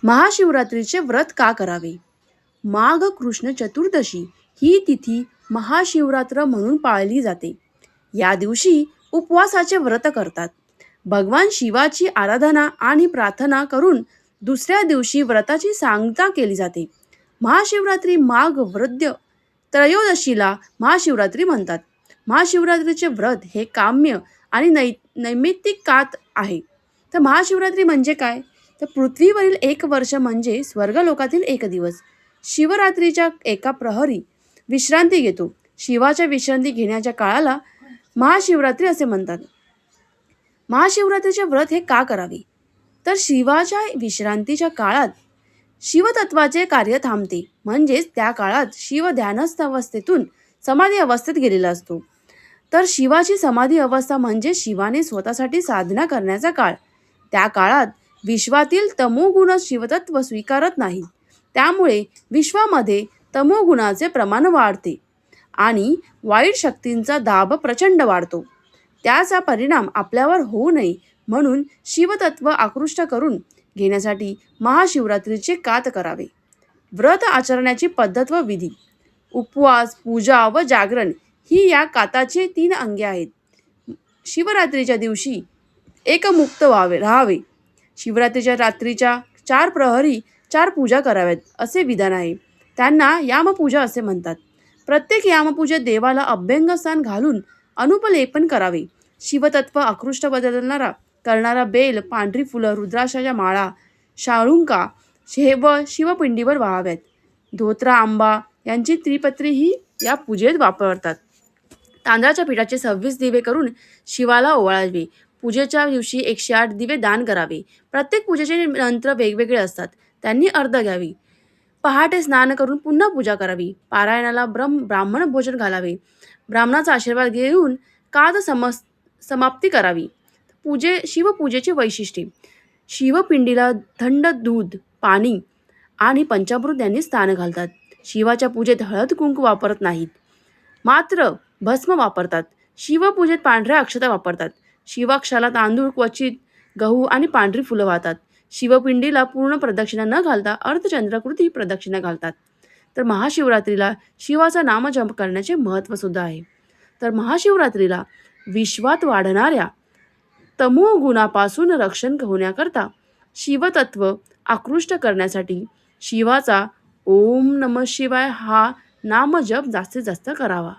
महाशिवरात्रीचे व्रत का करावे? माघ कृष्ण चतुर्दशी ही तिथी महाशिवरात्र म्हणून पाळली जाते. या दिवशी उपवासाचे व्रत करतात. भगवान शिवाची आराधना आणि प्रार्थना करून दुसऱ्या दिवशी व्रताची सांगता केली जाते. महाशिवरात्री माघ वद्य त्रयोदशीला महाशिवरात्री म्हणतात. महाशिवरात्रीचे व्रत हे काम्य आणि नैमित्तिक कात आहे. तर महाशिवरात्री म्हणजे काय? तर पृथ्वीवरील एक वर्ष म्हणजे स्वर्गलोकातील एक दिवस. शिवरात्रीच्या एका प्रहरी विश्रांती घेतो. शिवाच्या विश्रांती घेण्याच्या काळाला महाशिवरात्री असे म्हणतात. महाशिवरात्रीचे व्रत हे का करावे? तर शिवाच्या विश्रांतीच्या काळात शिवतत्वाचे कार्य थांबते. म्हणजेच त्या काळात शिव ध्यानस्थ अवस्थेतून समाधी अवस्थेत गेलेला असतो. तर शिवाची समाधी अवस्था म्हणजे शिवाने स्वतःसाठी साधना करण्याचा काळ. त्या काळात विश्वातील तमोगुण शिवतत्व स्वीकारत नाही. त्यामुळे विश्वामध्ये तमोगुणाचे प्रमाण वाढते आणि वाईट शक्तींचा दाब प्रचंड वाढतो. त्याचा परिणाम आपल्यावर होऊ नये म्हणून शिवतत्व आकृष्ट करून घेण्यासाठी महाशिवरात्रीचे कात करावे. व्रत आचरण्याची पद्धत व विधी. उपवास, पूजा व जागरण ही या काताची 3 अंगे आहेत. शिवरात्रीच्या दिवशी एकमुक्त राहावे. शिवरात्रीच्या रात्रीच्या 4 प्रहरी 4 पूजा कराव्यात असे विधान आहे. त्यांना यामपूजा असे म्हणतात. प्रत्येक यामपूजेत देवाला अभ्यंगस्नान घालून अनुपलेपन करावे. शिवतत्व आकृष्ट करणारा बेल, पांढरी फुलं, रुद्राक्षाच्या माळा, शाळुंका व शिवपिंडीवर वाहाव्यात. धोत्रा, आंबा यांची त्रिपत्री ही या पूजेत वापरतात. तांदळाच्या पिठाचे 26 दिवे करून शिवाला ओवाळावे. पूजेच्या दिवशी 108 दिवे दान करावे. प्रत्येक पूजेचे मंत्र वेगवेगळे असतात. त्यांनी अर्ध घ्यावी. पहाटे स्नान करून पुन्हा पूजा करावी. पारायणाला ब्राह्मण भोजन घालावे. ब्राह्मणाचा आशीर्वाद घेऊन कात समाप्ती करावी. शिवपूजेचे वैशिष्ट्ये. शिवपिंडीला थंड दूध, पाणी आणि पंचामृत यांनी स्थान घालतात. शिवाच्या पूजेत हळद कुंकू वापरत नाहीत, मात्र भस्म वापरतात. शिवपूजेत पांढऱ्या अक्षता वापरतात. शिवाक्षाला तांदूळ, क्वचित गहू आणि पांढरी फुलं वाहतात. शिवपिंडीला पूर्ण प्रदक्षिणा न घालता अर्धचंद्राकृती प्रदक्षिणा घालतात. तर महाशिवरात्रीला शिवाचा नामजप करण्याचे महत्त्व सुद्धा आहे. तर महाशिवरात्रीला विश्वात वाढणाऱ्या तमोगुणापासून रक्षण होण्याकरता शिवतत्व आकृष्ट करण्यासाठी शिवाचा ओम नमः शिवाय हा नामजप जास्तीत जास्त करावा.